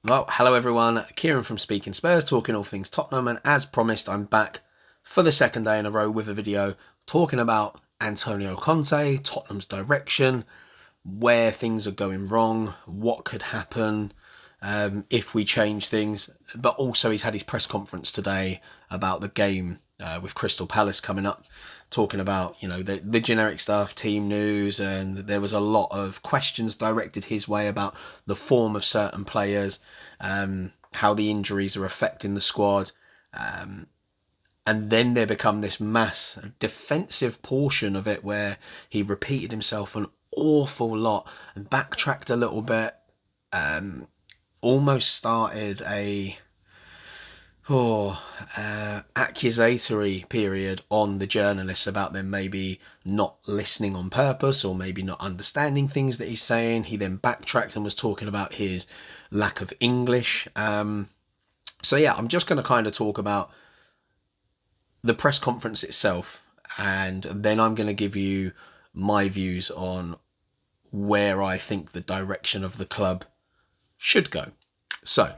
Well, hello everyone, Kieran from Speaking Spurs, talking all things Tottenham, and as promised, I'm back for the second day in a row with a video talking about Antonio Conte, Tottenham's direction, where things are going wrong, what could happen if we change things. But also he's had his press conference today about the game with Crystal Palace coming up, talking about, the generic stuff, team news, and there was a lot of questions directed his way about the form of certain players, how the injuries are affecting the squad. And then there become this mass defensive portion of it where he repeated himself an awful lot and backtracked a little bit, almost started a accusatory period on the journalists about them maybe not listening on purpose or maybe not understanding things that he's saying. He then backtracked and was talking about his lack of English. I'm just going to kind of talk about the press conference itself, and then I'm going to give you my views on where I think the direction of the club should go. So,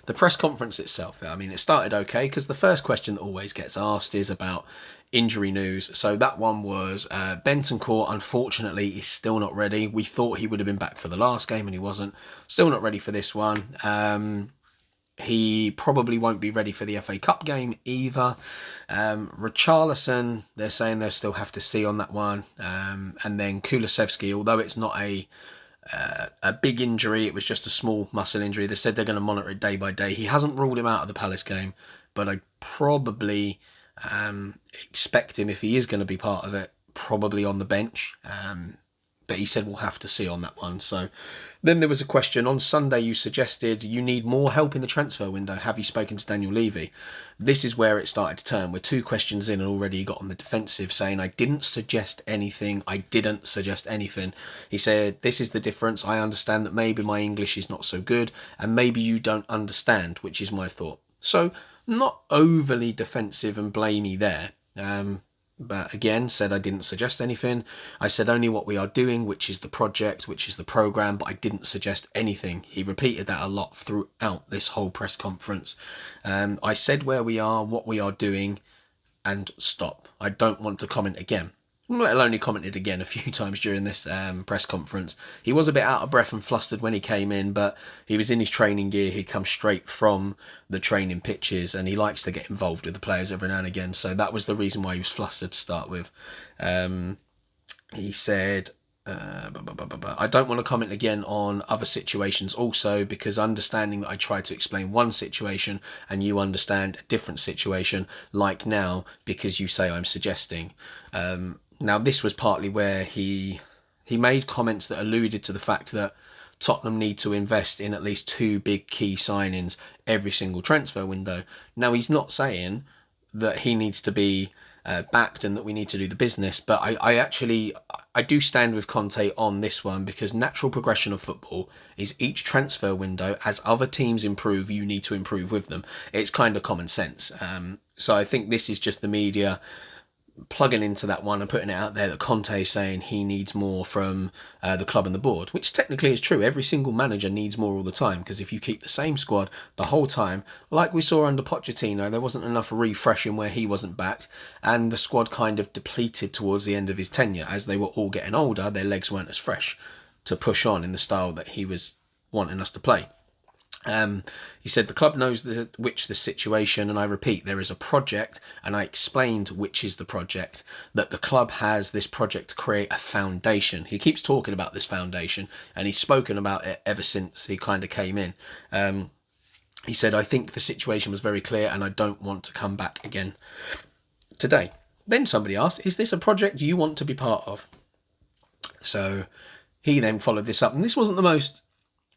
the press conference itself, it started okay because the first question that always gets asked is about injury news. So that one was Bentancur, unfortunately, is still not ready. We thought he would have been back for the last game and he wasn't. Still not ready for this one. He probably won't be ready for the FA Cup game either. Richarlison, they're saying they'll still have to see on that one. And then Kulusevski, although it's not a big injury, it was just a small muscle injury. They said they're going to monitor it day by day. He hasn't ruled him out of the Palace game, but I'd probably expect him, if he is going to be part of it, probably on the bench. But he said we'll have to see on that one. So then there was a question. On Sunday you suggested you need more help in the transfer window. Have you spoken to Daniel Levy? This is where it started to turn. We're 2 questions in and already he got on the defensive, saying I didn't suggest anything. He said, this is the difference. I understand that maybe my English is not so good and maybe you don't understand, which is my thought. So not overly defensive and blamey there. But again, said I didn't suggest anything. I said only what we are doing, which is the project, which is the programme, but I didn't suggest anything. He repeated that a lot throughout this whole press conference. I said where we are, what we are doing, and stop. I don't want to comment again. Let alone he commented again a few times during this press conference. He was a bit out of breath and flustered when he came in, but he was in his training gear. He'd come straight from the training pitches and he likes to get involved with the players every now and again. So that was the reason why he was flustered to start with. He said, I don't want to comment again on other situations also, because understanding that I tried to explain one situation and you understand a different situation, like now, because you say I'm suggesting. Now, this was partly where he made comments that alluded to the fact that Tottenham need to invest in at least 2 big key signings every single transfer window. Now, he's not saying that he needs to be backed and that we need to do the business, but I do stand with Conte on this one, because natural progression of football is each transfer window, as other teams improve, you need to improve with them. It's kind of common sense. So I think this is just the media plugging into that one and putting it out there that Conte is saying he needs more from the club and the board, which technically is true. Every single manager needs more all the time, because if you keep the same squad the whole time, like we saw under Pochettino, there wasn't enough refreshing where he wasn't backed, and the squad kind of depleted towards the end of his tenure. As they were all getting older, their legs weren't as fresh to push on in the style that he was wanting us to play. He said the club knows which the situation, and I repeat, there is a project, and I explained which is the project, that the club has this project to create a foundation. He keeps talking about this foundation, and he's spoken about it ever since he kind of came in. He said, I think the situation was very clear and I don't want to come back again today. Then somebody asked, is this a project you want to be part of? So he then followed this up, and this wasn't the most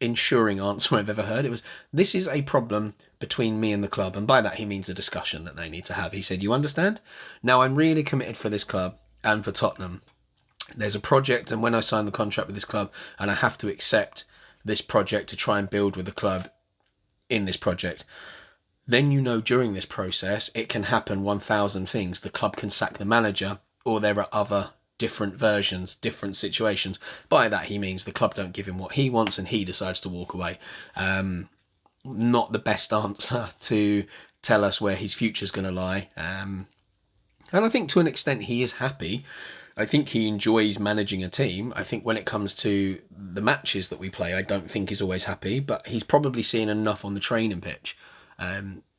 ensuring answer I've ever heard. It was, this is a problem between me and the club, and by that he means a discussion that they need to have. He said, you understand? Now I'm really committed for this club and for Tottenham. There's a project, and when I sign the contract with this club, and I have to accept this project to try and build with the club in this project, then during this process it can happen 1,000 things. The club can sack the manager, or there are other different versions, different situations. By that he means the club don't give him what he wants and he decides to walk away. not the best answer to tell us where his future's going to lie. And I think to an extent he is happy. I think he enjoys managing a team. I think when it comes to the matches that we play, I don't think he's always happy, but he's probably seen enough on the training pitch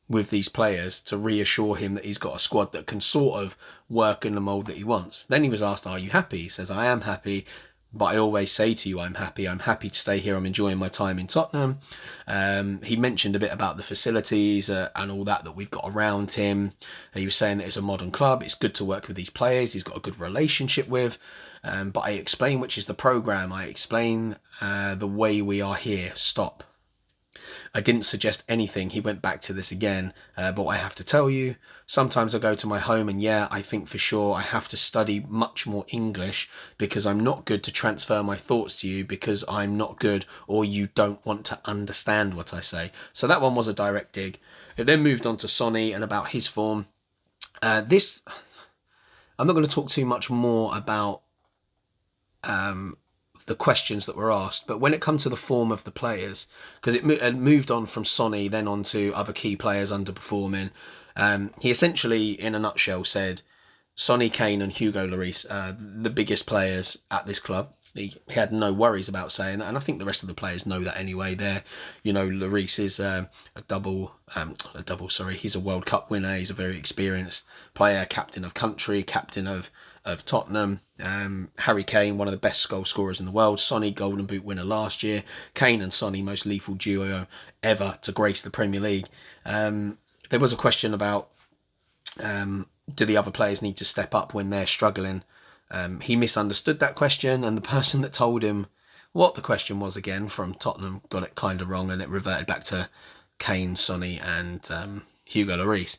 with these players to reassure him that he's got a squad that can sort of work in the mould that he wants. Then he was asked, are you happy? He says, I am happy, but I always say to you, I'm happy. I'm happy to stay here. I'm enjoying my time in Tottenham. He mentioned a bit about the facilities and all that we've got around him. He was saying that it's a modern club. It's good to work with these players. He's got a good relationship with. But I explain which is the programme. I explain the way we are here. Stop. I didn't suggest anything. He went back to this again. But I have to tell you, sometimes I go to my home and I think for sure I have to study much more English because I'm not good to transfer my thoughts to you because I'm not good or you don't want to understand what I say. So that one was a direct dig. It then moved on to Sonny and about his form. I'm not going to talk too much more about the questions that were asked, but when it comes to the form of the players, because it moved on from Sonny, then on to other key players underperforming, he essentially, in a nutshell, said Sonny, Kane and Hugo Lloris are the biggest players at this club. He had no worries about saying that, and I think the rest of the players know that anyway. Lloris is he's a World Cup winner. He's a very experienced player, captain of country, captain of Tottenham. Harry Kane, one of the best goal scorers in the world. Sonny, Golden Boot winner last year. Kane and Sonny, most lethal duo ever to grace the Premier League. There was a question about do the other players need to step up when they're struggling? He misunderstood that question, and the person that told him what the question was again from Tottenham got it kind of wrong, and it reverted back to Kane, Sonny and Hugo Lloris.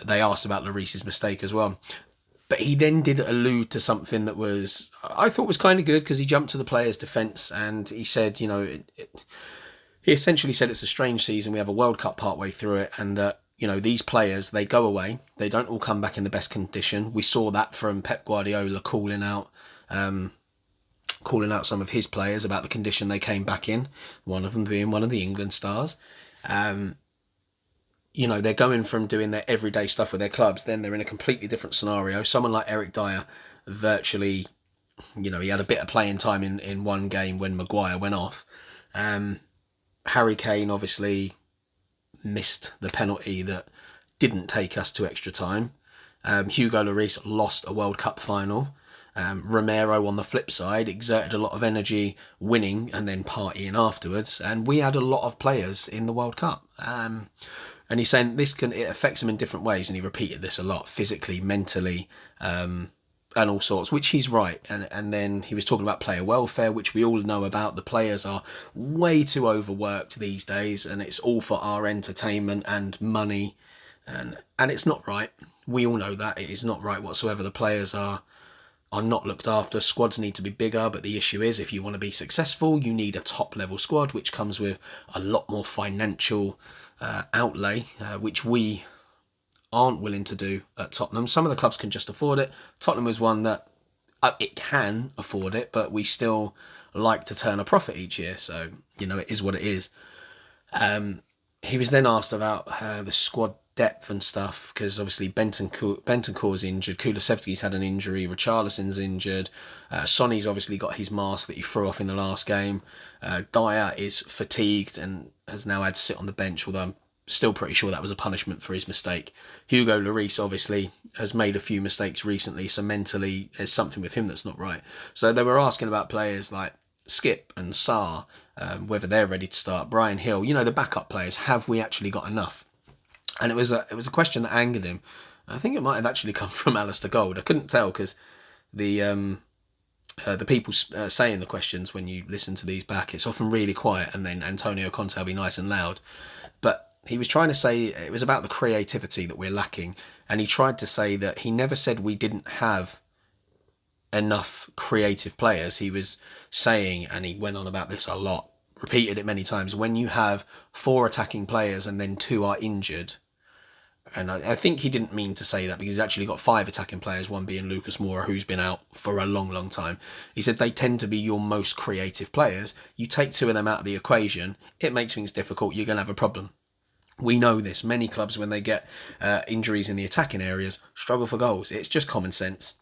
They asked about Lloris's mistake as well. But he then did allude to something that I thought was kind of good, because he jumped to the players' defence and he said, he essentially said it's a strange season. We have a World Cup partway through it, and that, these players, they go away. They don't all come back in the best condition. We saw that from Pep Guardiola calling out some of his players about the condition they came back in, one of them being one of the England stars. They're going from doing their everyday stuff with their clubs, then they're in a completely different scenario. Someone like Eric Dyer, virtually, he had a bit of playing time in one game when Maguire went off. Harry Kane obviously missed the penalty that didn't take us to extra time. Hugo Lloris lost a World Cup final. Romero, on the flip side, exerted a lot of energy winning and then partying afterwards. And we had a lot of players in the World Cup. And he's saying it affects him in different ways, and he repeated this a lot, physically, mentally, and all sorts, which he's right. And then he was talking about player welfare, which we all know about. The players are way too overworked these days, and it's all for our entertainment and money, and it's not right. We all know that. It is not right whatsoever. The players are not looked after. Squads need to be bigger, but the issue is, if you want to be successful, you need a top-level squad, which comes with a lot more financial outlay, which we aren't willing to do at Tottenham. Some of the clubs can just afford it. Tottenham is one that it can afford it, but we still like to turn a profit each year, so it is what it is. He was then asked about the squad depth and stuff, because obviously Bentancur's injured, Kulusevski's had an injury, Richarlison's injured, Sonny's obviously got his mask that he threw off in the last game, Dyer is fatigued and has now had to sit on the bench, although I'm still pretty sure that was a punishment for his mistake. Hugo Lloris obviously has made a few mistakes recently, so mentally there's something with him that's not right. So they were asking about players like Skip and Sarr, whether they're ready to start. Brian Hill, the backup players, have we actually got enough? And it was a question that angered him. I think it might have actually come from Alistair Gold. I couldn't tell, because the people saying the questions, when you listen to these back, it's often really quiet, and then Antonio Conte will be nice and loud. But he was trying to say it was about the creativity that we're lacking, and he tried to say that he never said we didn't have enough creative players. He was saying, and he went on about this a lot, repeated it many times, when you have 4 attacking players and then 2 are injured, And I think he didn't mean to say that, because he's actually got 5 attacking players, one being Lucas Moura, who's been out for a long, long time. He said they tend to be your most creative players. You take 2 of them out of the equation, it makes things difficult. You're going to have a problem. We know this. Many clubs, when they get injuries in the attacking areas, struggle for goals. It's just common sense.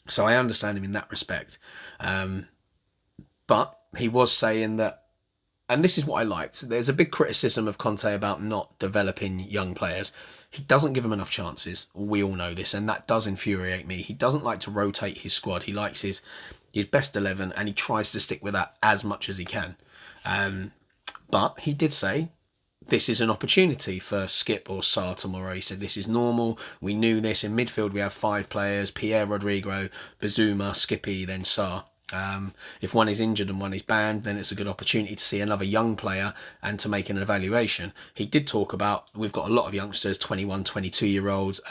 So I understand him in that respect. But he was saying that, and this is what I liked, there's a big criticism of Conte about not developing young players. He doesn't give them enough chances. We all know this, and that does infuriate me. He doesn't like to rotate his squad. He likes his best 11, and he tries to stick with that as much as he can. But he did say this is an opportunity for Skip or Sarr tomorrow. He said this is normal. We knew this. In midfield, we have 5 players: Pierre Rodrigo, Bazuma, Skippy, then Sarr. If one is injured and one is banned, then it's a good opportunity to see another young player and to make an evaluation. He did talk about, we've got a lot of youngsters, 21, 22-year-olds,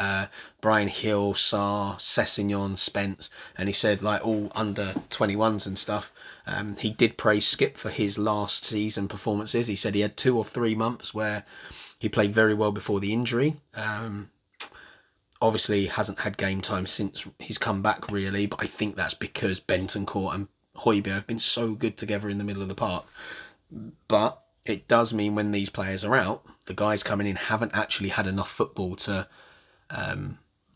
Brian Hill, Sarr, Sessegnon, Spence, and he said like all under 21s and stuff. He did praise Skip for his last season performances. He said he had 2 or 3 months where he played very well before the injury. Obviously, hasn't had game time since he's come back, really, but I think that's because Bentancur and Højbjerg have been so good together in the middle of the park. But it does mean when these players are out, the guys coming in haven't actually had enough football to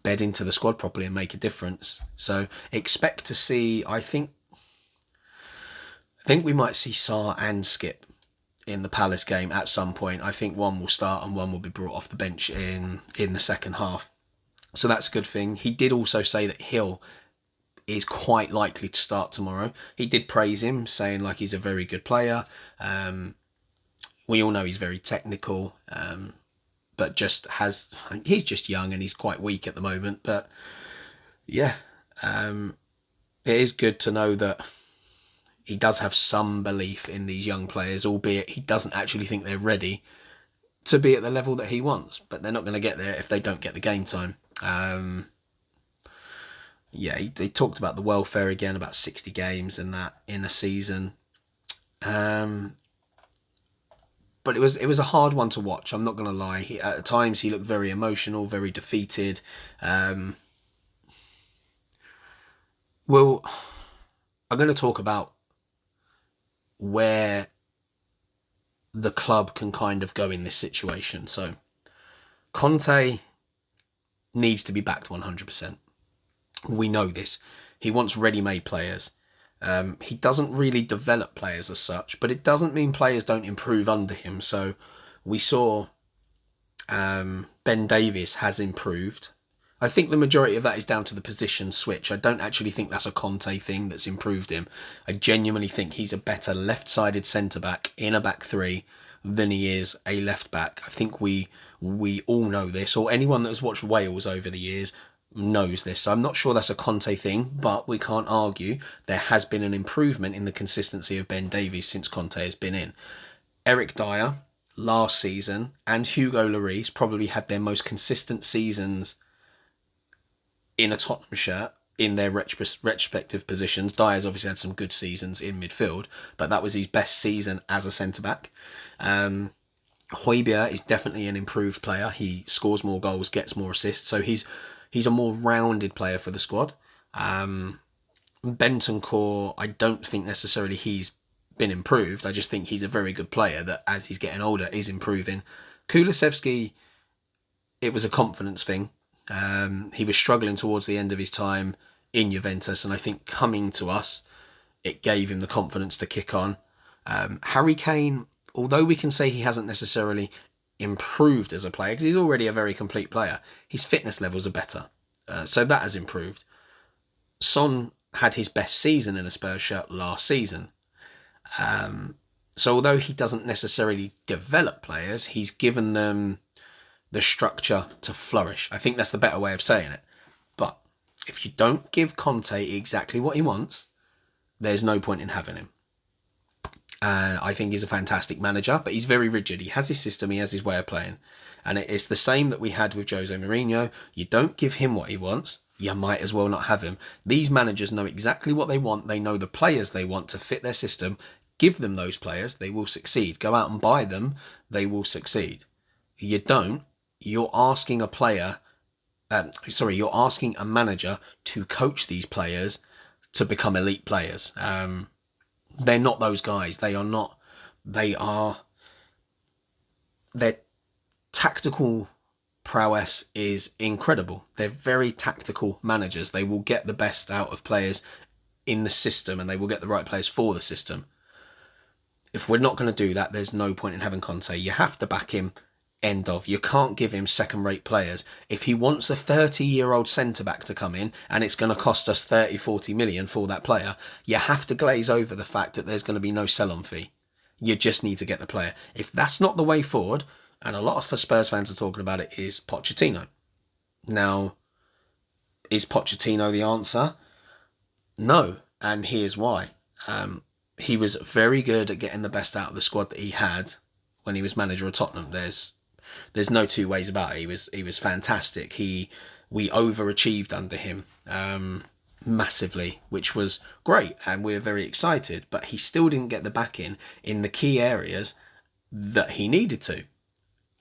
bed into the squad properly and make a difference. So expect to see, I think we might see Sarr and Skip in the Palace game at some point. I think one will start and one will be brought off the bench in the second half. So that's a good thing. He did also say that Hill is quite likely to start tomorrow. He did praise him, saying like he's a very good player. We all know he's very technical, but he's just young and he's quite weak at the moment. But yeah, it is good to know that he does have some belief in these young players, albeit he doesn't actually think they're ready to be at the level that he wants. But they're not going to get there if they don't get the game time. He talked about the welfare again, about 60 games and that in a season. But it was a hard one to watch. I'm not going to lie. At times he looked very emotional, very defeated. I'm going to talk about where the club can kind of go in this situation. So Conte needs to be backed 100%. We know this. He wants ready-made players. He doesn't really develop players as such, but it doesn't mean players don't improve under him. So we saw Ben Davies has improved. I think the majority of that is down to the position switch. I don't actually think that's a Conte thing that's improved him. I genuinely think he's a better left-sided centre-back in a back 3 than he is a left-back. I think we all know this, or anyone that has watched Wales over the years knows this. So I'm not sure that's a Conte thing, but we can't argue there has been an improvement in the consistency of Ben Davies since Conte has been in. Eric Dyer last season and Hugo Lloris probably had their most consistent seasons in a Tottenham shirt in their respective positions. Dyer's obviously had some good seasons in midfield, but that was his best season as a centre-back. Højbjerg is definitely an improved player. He scores more goals, gets more assists, so he's a more rounded player for the squad. Bentancur, I don't think necessarily he's been improved. I just think he's a very good player that, as he's getting older, is improving. Kulusevski, it was a confidence thing. He was struggling towards the end of his time in Juventus, and I think coming to us, it gave him the confidence to kick on. Harry Kane, although we can say he hasn't necessarily improved as a player, because he's already a very complete player, his fitness levels are better. So that has improved. Son had his best season in a Spurs shirt last season. So although he doesn't necessarily develop players, he's given them the structure to flourish. I think that's the better way of saying it. But if you don't give Conte exactly what he wants, there's no point in having him. I think he's a fantastic manager, but he's very rigid. He has his system, he has his way of playing. And it's the same that we had with Jose Mourinho. You don't give him what he wants, you might as well not have him. These managers know exactly what they want. They know the players they want to fit their system. Give them those players, they will succeed. Go out and buy them, they will succeed. You don't, you're asking a player, you're asking a manager to coach these players to become elite players. They're not those guys. They are not. Their tactical prowess is incredible. They're very tactical managers. They will get the best out of players in the system, and they will get the right players for the system. If we're not going to do that, there's no point in having Conte. You have to back him. End of. You can't give him second-rate players. If he wants a 30-year-old centre-back to come in and it's going to cost us 30-40 million for that player, you have to glaze over the fact that there's going to be no sell-on fee. You just need to get the player. If that's not the way forward, and a lot of Spurs fans are talking about it, is Pochettino. Now, is Pochettino the answer? No, and here's why. He was very good at getting the best out of the squad that he had when he was manager of Tottenham. There's no two ways about it. He was fantastic. We overachieved under him massively, which was great, and we were very excited. But he still didn't get the backing in the key areas that he needed to,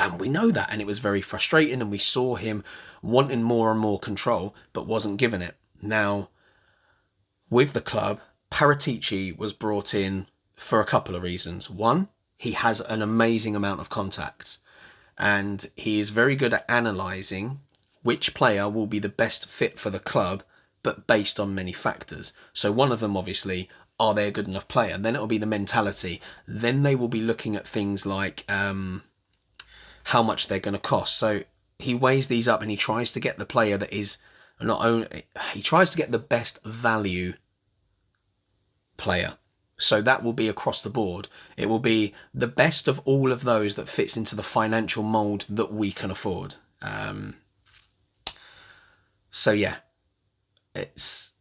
and we know that. And it was very frustrating. And we saw him wanting more and more control, but wasn't given it. Now, with the club, Paratici was brought in for a couple of reasons. One, he has an amazing amount of contacts, and he is very good at analysing which player will be the best fit for the club, but based on many factors. So one of them, obviously, are they a good enough player? Then it'll be the mentality. Then they will be looking at things like how much they're going to cost. So he weighs these up, and he tries to get the player that is he tries to get the best value player. So that will be across the board. It will be the best of all of those that fits into the financial mould that we can afford. So yeah, it's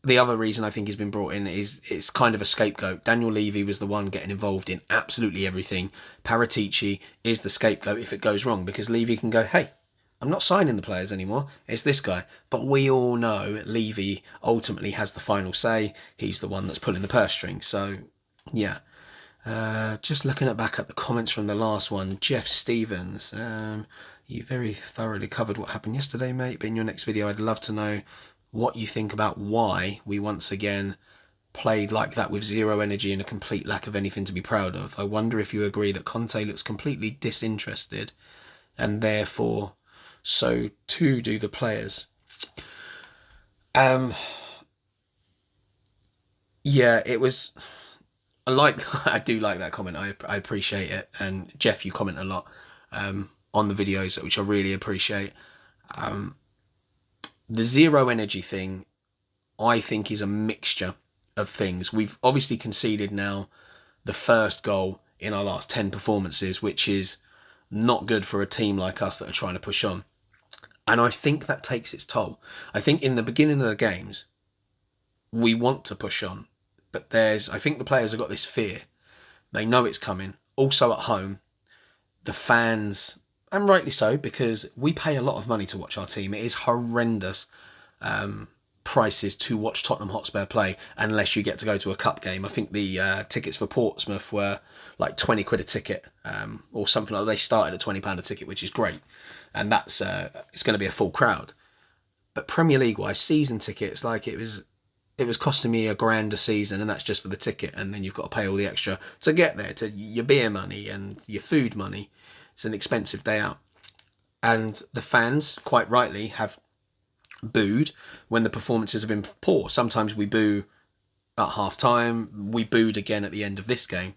the other reason I think he's been brought in is it's kind of a scapegoat. Daniel Levy was the one getting involved in absolutely everything. Paratici is the scapegoat if it goes wrong, because Levy can go, hey, I'm not signing the players anymore. It's this guy. But we all know Levy ultimately has the final say. He's the one that's pulling the purse string. So, yeah. Just looking back at the comments from the last one. Jeff Stevens. You very thoroughly covered what happened yesterday, mate. But in your next video, I'd love to know what you think about why we once again played like that with zero energy and a complete lack of anything to be proud of. I wonder if you agree that Conte looks completely disinterested, and therefore so too do the players. Yeah, it was I do like that comment. I appreciate it. And Jeff, you comment a lot on the videos, which I really appreciate. The zero energy thing, I think, is a mixture of things. We've obviously conceded now the first goal in our last 10 performances, which is not good for a team like us that are trying to push on. And I think that takes its toll. I think in the beginning of the games, we want to push on. But I think the players have got this fear. They know it's coming. Also at home, the fans, and rightly so, because we pay a lot of money to watch our team. It is horrendous prices to watch Tottenham Hotspur play unless you get to go to a cup game. I think the tickets for Portsmouth were like 20 quid a ticket or something like that. They started at £20 a ticket, which is great. And that's it's going to be a full crowd. But Premier League-wise, season tickets, like it was costing me £1,000 a season, and that's just for the ticket. And then you've got to pay all the extra to get there, to your beer money and your food money. It's an expensive day out. And the fans, quite rightly, have booed when the performances have been poor. Sometimes we boo at half-time. We booed again at the end of this game.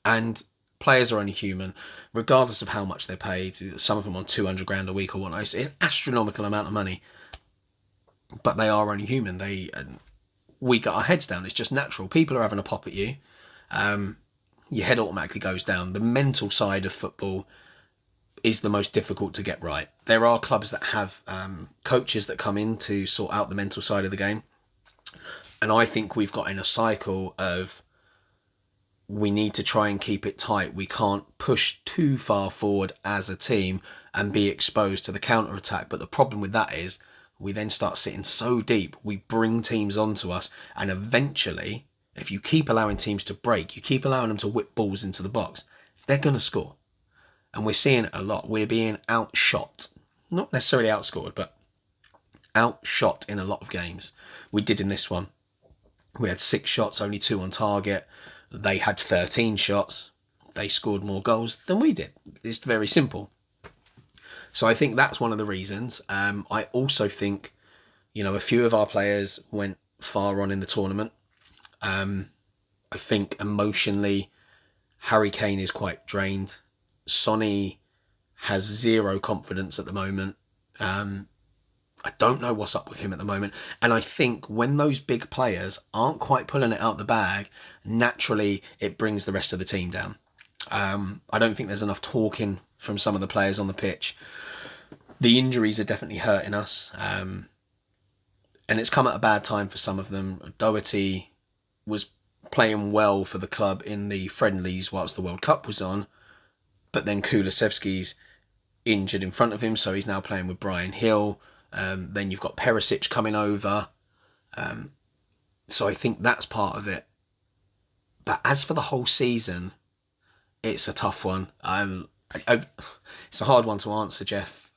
And players are only human, regardless of how much they're paid. Some of them on 200 grand a week or whatnot. It's an astronomical amount of money. But they are only human. We got our heads down. It's just natural. People are having a pop at you. Your head automatically goes down. The mental side of football is the most difficult to get right. There are clubs that have coaches that come in to sort out the mental side of the game. And I think we've got in a cycle of we need to try and keep it tight. We can't push too far forward as a team and be exposed to the counter-attack. But the problem with that is we then start sitting so deep, we bring teams onto us, and eventually, if you keep allowing teams to break, you keep allowing them to whip balls into the box, they're going to score. And we're seeing it a lot. We're being outshot. Not necessarily outscored, but outshot in a lot of games. We did in this one. We had 6 shots, only 2 on target. They had 13 shots. They scored more goals than we did. It's very simple. So I think that's one of the reasons. I also think, a few of our players went far on in the tournament. I think emotionally, Harry Kane is quite drained. Sonny has zero confidence at the moment. I don't know what's up with him at the moment. And I think when those big players aren't quite pulling it out the bag, naturally it brings the rest of the team down. I don't think there's enough talking from some of the players on the pitch. The injuries are definitely hurting us. And it's come at a bad time for some of them. Doherty was playing well for the club in the friendlies whilst the World Cup was on. But then Kulusevski's injured in front of him, so he's now playing with Bryan Hill. Then you've got Perisic coming over. So I think that's part of it. But as for the whole season, it's a tough one. It's a hard one to answer, Jeff,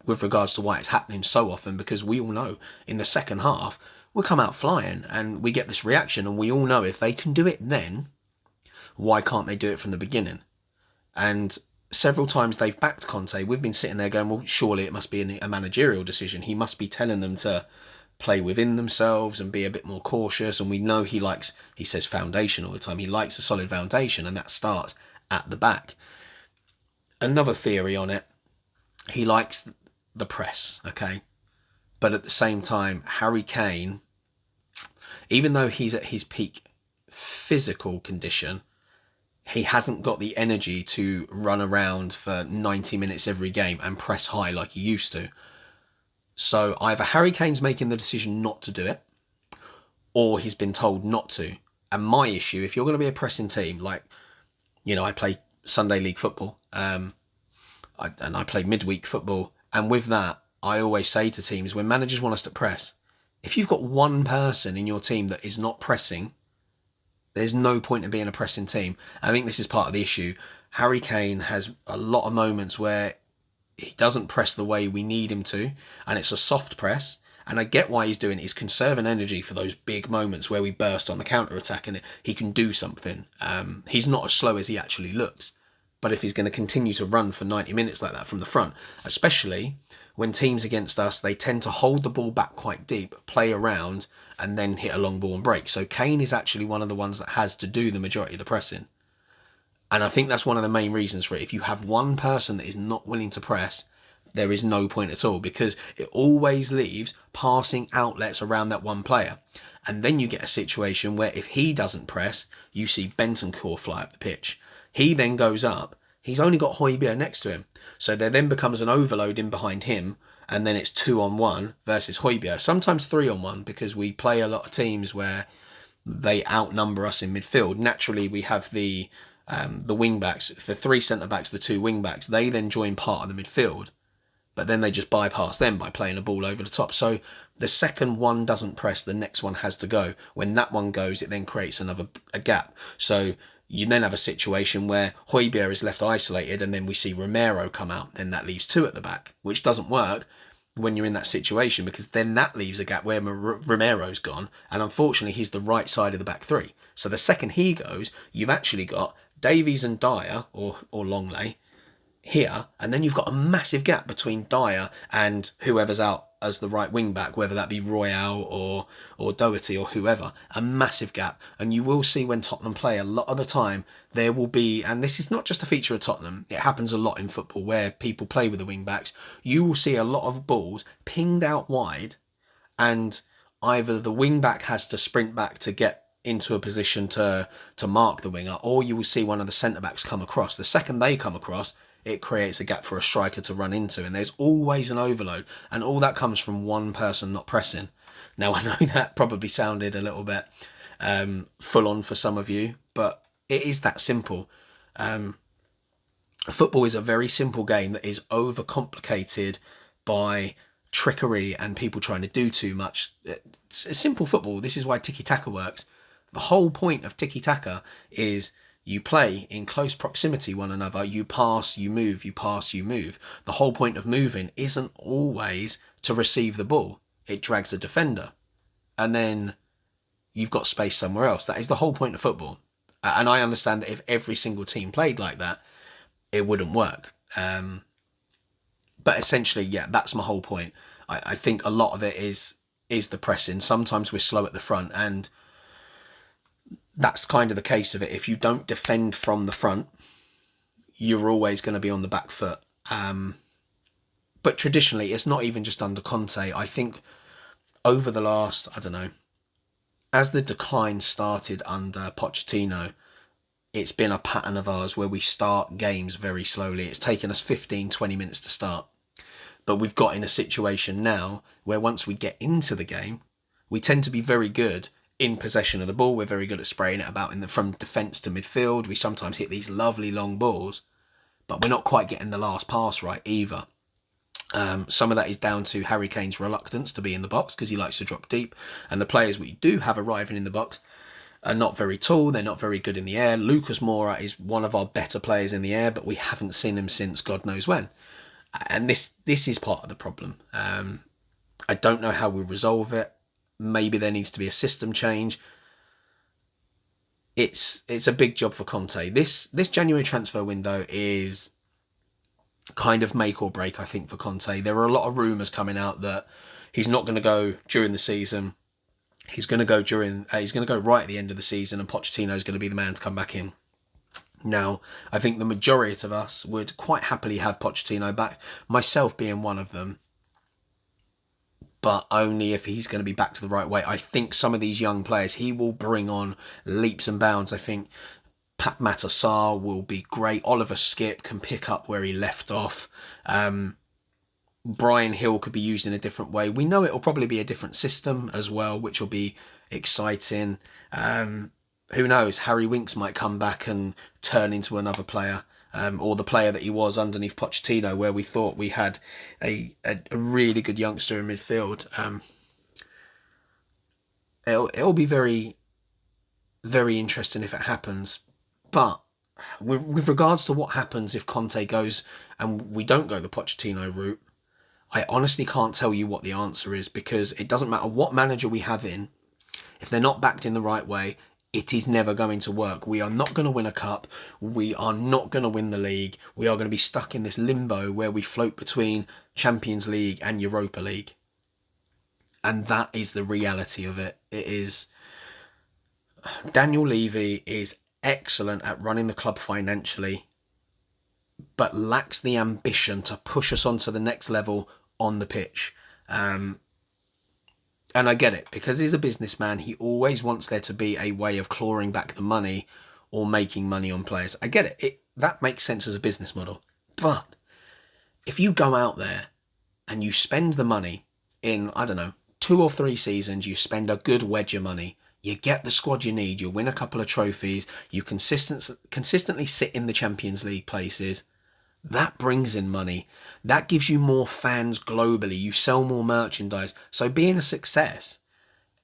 with regards to why it's happening so often, because we all know in the second half, we'll come out flying and we get this reaction, and we all know if they can do it then, why can't they do it from the beginning? And several times they've backed Conte. We've been sitting there going, well, surely it must be a managerial decision. He must be telling them to play within themselves and be a bit more cautious. And we know he says foundation all the time. He likes a solid foundation, and that starts at the back. Another theory on it, he likes the press, okay? But at the same time, Harry Kane, even though he's at his peak physical condition, he hasn't got the energy to run around for 90 minutes every game and press high like he used to. So either Harry Kane's making the decision not to do it, or he's been told not to. And my issue, if you're going to be a pressing team, like, I play Sunday League football, and I play midweek football, and with that, I always say to teams, when managers want us to press, if you've got one person in your team that is not pressing, there's no point in being a pressing team. I think this is part of the issue. Harry Kane has a lot of moments where he doesn't press the way we need him to, and it's a soft press. And I get why he's doing it. He's conserving energy for those big moments where we burst on the counter-attack and he can do something. He's not as slow as he actually looks. But if he's going to continue to run for 90 minutes like that from the front, especially when teams against us, they tend to hold the ball back quite deep, play around, and then hit a long ball and break. So Kane is actually one of the ones that has to do the majority of the pressing. And I think that's one of the main reasons for it. If you have one person that is not willing to press, there is no point at all, because it always leaves passing outlets around that one player. And then you get a situation where if he doesn't press, you see Bentancur fly up the pitch. He then goes up. He's only got Højbjerg next to him. So there then becomes an overload in behind him, and then it's 2-on-1 versus Højbjerg. Sometimes 3-on-1, because we play a lot of teams where they outnumber us in midfield. Naturally, we have the wing backs, the 3 centre backs, the 2 wing backs. They then join part of the midfield, but then they just bypass them by playing a ball over the top. So the second one doesn't press, the next one has to go. When that one goes, it then creates a gap. So you then have a situation where Højbjerg is left isolated, and then we see Romero come out. Then that leaves 2 at the back, which doesn't work when you're in that situation, because then that leaves a gap where Romero's gone, and unfortunately he's the right side of the back 3. So the second he goes, you've actually got Davies and Dyer, or Longley, here, and then you've got a massive gap between Dyer and whoever's out as the right wing back, whether that be Royale or Doherty or whoever, a massive gap. And you will see when Tottenham play, a lot of the time there will be, and this is not just a feature of Tottenham, it happens a lot in football where people play with the wing backs, you will see a lot of balls pinged out wide, and either the wing back has to sprint back to get into a position to mark the winger, or you will see one of the centre backs come across. The second they come across, it creates a gap for a striker to run into, and there's always an overload, and all that comes from one person not pressing. Now, I know that probably sounded a little bit full on for some of you, but it is that simple. Football is a very simple game that is overcomplicated by trickery and people trying to do too much. It's a simple football. This is why tiki-taka works. The whole point of tiki-taka is You play in close proximity one another. You pass, you move, you pass, you move. The whole point of moving isn't always to receive the ball. It drags the defender. And then you've got space somewhere else. That is the whole point of football. And I understand that if every single team played like that, it wouldn't work. But essentially, yeah, that's my whole point. I think a lot of it is the pressing. Sometimes we're slow at the front, and that's kind of the case of it. If you don't defend from the front, you're always going to be on the back foot. But traditionally, it's not even just under Conte. I think over the last, I don't know, as the decline started under Pochettino, it's been a pattern of ours where we start games very slowly. It's taken us 15, 20 minutes to start. But we've got in a situation now where once we get into the game, we tend to be very good in possession of the ball. We're very good at spraying it about from defence to midfield. We sometimes hit these lovely long balls, but we're not quite getting the last pass right either. Some of that is down to Harry Kane's reluctance to be in the box because he likes to drop deep. And the players we do have arriving in the box are not very tall. They're not very good in the air. Lucas Moura is one of our better players in the air, but we haven't seen him since God knows when. And this is part of the problem. I don't know how we resolve it. Maybe there needs to be a system change. It's a big job for Conte. This January transfer window is kind of make or break, I think, for Conte. There are a lot of rumours coming out that he's not going to go during the season. He's going to go right at the end of the season, and Pochettino is going to be the man to come back in. Now, I think the majority of us would quite happily have Pochettino back, myself being one of them, but only if he's going to be back to the right way. I think some of these young players, he will bring on leaps and bounds. I think Pat Matassar will be great. Oliver Skipp can pick up where he left off. Brian Hill could be used in a different way. We know it'll probably be a different system as well, which will be exciting. Who knows? Harry Winks might come back and turn into another player, or the player that he was underneath Pochettino, where we thought we had a really good youngster in midfield. It'll be very, very interesting if it happens. But with regards to what happens if Conte goes and we don't go the Pochettino route, I honestly can't tell you what the answer is, because it doesn't matter what manager we have in. If they're not backed in the right way, it is never going to work. We are not going to win a cup. We are not going to win the league. We are going to be stuck in this limbo where we float between Champions League and Europa League. And that is the reality of it. It is... Daniel Levy is excellent at running the club financially, but lacks the ambition to push us onto the next level on the pitch. And I get it, because he's a businessman. He always wants there to be a way of clawing back the money or making money on players. I get it. That makes sense as a business model. But if you go out there and you spend the money in, I don't know, 2 or 3 seasons, you spend a good wedge of money, you get the squad you need, you win a couple of trophies, you consistently sit in the Champions League places, that brings in money. That gives you more fans globally. You sell more merchandise. So being a success,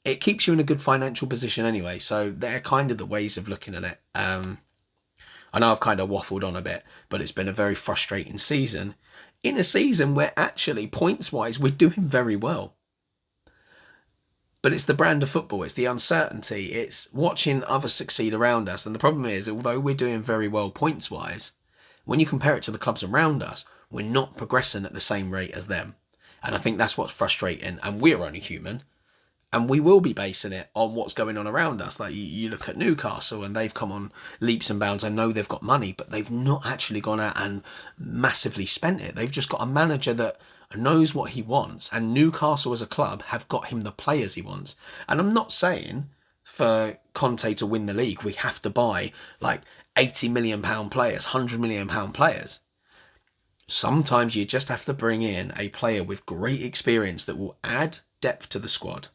it keeps you in a good financial position anyway. So they're kind of the ways of looking at it. I know I've kind of waffled on a bit, but it's been a very frustrating season. In a season where actually, points-wise, we're doing very well. But it's the brand of football. It's the uncertainty. It's watching others succeed around us. And the problem is, although we're doing very well points-wise, when you compare it to the clubs around us, we're not progressing at the same rate as them. And I think that's what's frustrating. And we're only human. And we will be basing it on what's going on around us. Like you look at Newcastle and they've come on leaps and bounds. I know they've got money, but they've not actually gone out and massively spent it. They've just got a manager that knows what he wants. And Newcastle as a club have got him the players he wants. And I'm not saying for Conte to win the league, we have to buy like £80 million players, £100 million players. Sometimes you just have to bring in a player with great experience that will add depth to the squad.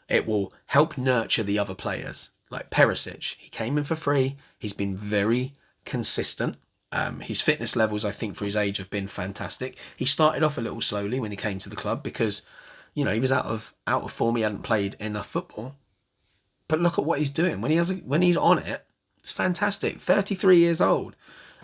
It will help nurture the other players. Like Perisic, he came in for free. He's been very consistent. His fitness levels, I think, for his age have been fantastic. He started off a little slowly when he came to the club because, you know, he was out of form. He hadn't played enough football. But look at what he's doing. When he's on it, It's fantastic. 33 years old.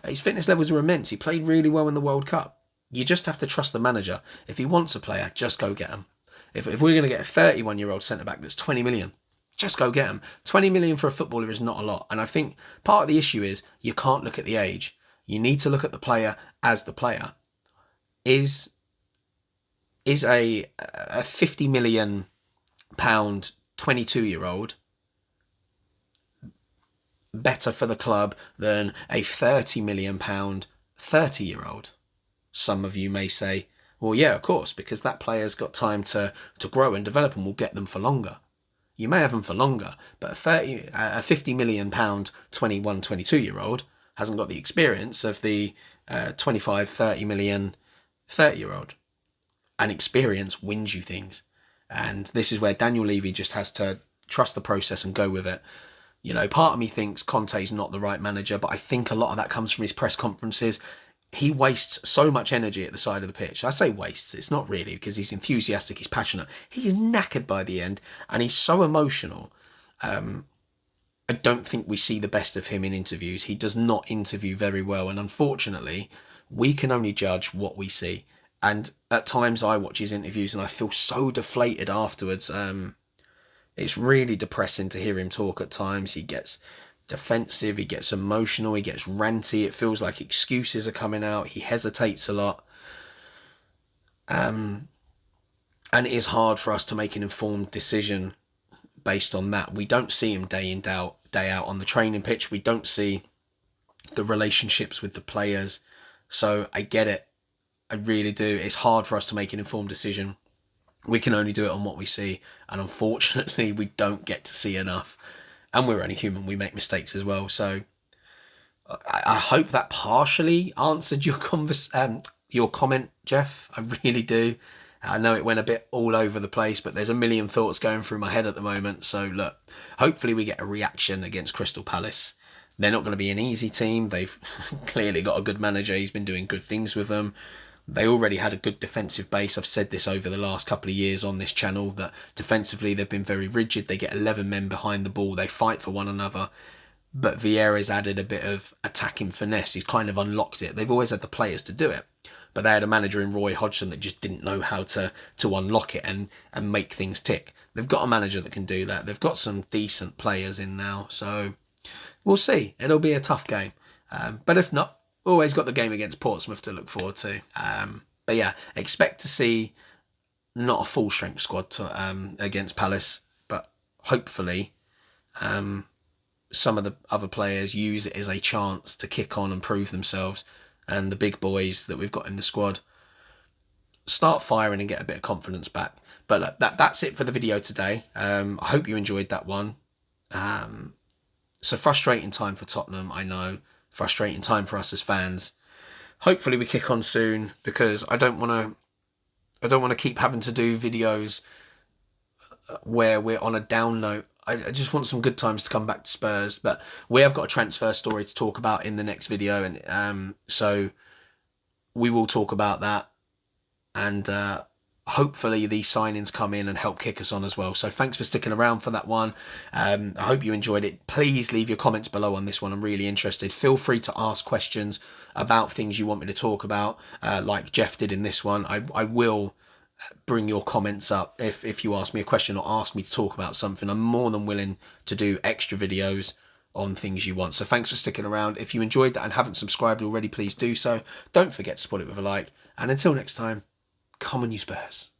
His fitness levels are immense. He played really well in the World Cup. You just have to trust the manager. If he wants a player, just go get him. If we're going to get a 31-year-old centre-back that's 20 million, just go get him. 20 million for a footballer is not a lot. And I think part of the issue is you can't look at the age. You need to look at the player as the player. Is a 50 million pound 22-year-old better for the club than a 30 million pound 30-year-old? Some of you may say, well, yeah, of course, because that player's got time to grow and develop and we'll get them for longer. You may have them for longer, but a 50 million pound 21, 22-year-old hasn't got the experience of the 25, 30 million 30-year-old. And experience wins you things. And this is where Daniel Levy just has to trust the process and go with it. You know, part of me thinks Conte's not the right manager, but I think a lot of that comes from his press conferences. He wastes so much energy at the side of the pitch. I say wastes, it's not really, because he's enthusiastic, he's passionate. He's knackered by the end, and he's so emotional. I don't think we see the best of him in interviews. He does not interview very well, and unfortunately, we can only judge what we see. And at times I watch his interviews and I feel so deflated afterwards. It's really depressing to hear him talk at times. He gets defensive, he gets emotional, he gets ranty. It feels like excuses are coming out. He hesitates a lot. And it is hard for us to make an informed decision based on that. We don't see him day in, day out on the training pitch. We don't see the relationships with the players. So I get it. I really do. It's hard for us to make an informed decision. We can only do it on what we see. And unfortunately, we don't get to see enough. And we're only human. We make mistakes as well. So I hope that partially answered your comment, Jeff. I really do. I know it went a bit all over the place, but there's a million thoughts going through my head at the moment. So look, hopefully we get a reaction against Crystal Palace. They're not going to be an easy team. They've clearly got a good manager. He's been doing good things with them. They already had a good defensive base. I've said this over the last couple of years on this channel, that defensively they've been very rigid. They get 11 men behind the ball. They fight for one another. But Vieira's added a bit of attacking finesse. He's kind of unlocked it. They've always had the players to do it. But they had a manager in Roy Hodgson that just didn't know how to unlock it and make things tick. They've got a manager that can do that. They've got some decent players in now. So we'll see. It'll be a tough game. But if not, always got the game against Portsmouth to look forward to. But yeah, expect to see not a full strength squad against Palace, but hopefully some of the other players use it as a chance to kick on and prove themselves, and the big boys that we've got in the squad start firing and get a bit of confidence back. But that's it for the video today. I hope you enjoyed that one. It's a frustrating time for Tottenham, I know. Frustrating time for us as fans. Hopefully we kick on soon, because I don't want to keep having to do videos where we're on a down note. I just want some good times to come back to Spurs. But we have got a transfer story to talk about in the next video, and so we will talk about that. And hopefully these signings come in and help kick us on as well. So thanks for sticking around for that one. I hope you enjoyed it. Please leave your comments below on this one. I'm really interested. Feel free to ask questions about things you want me to talk about, like Jeff did in this one. I will bring your comments up if you ask me a question or ask me to talk about something. I'm more than willing to do extra videos on things you want. So thanks for sticking around. If you enjoyed that and haven't subscribed already, please do so. Don't forget to support it with a like. And until next time, come on you Spurs.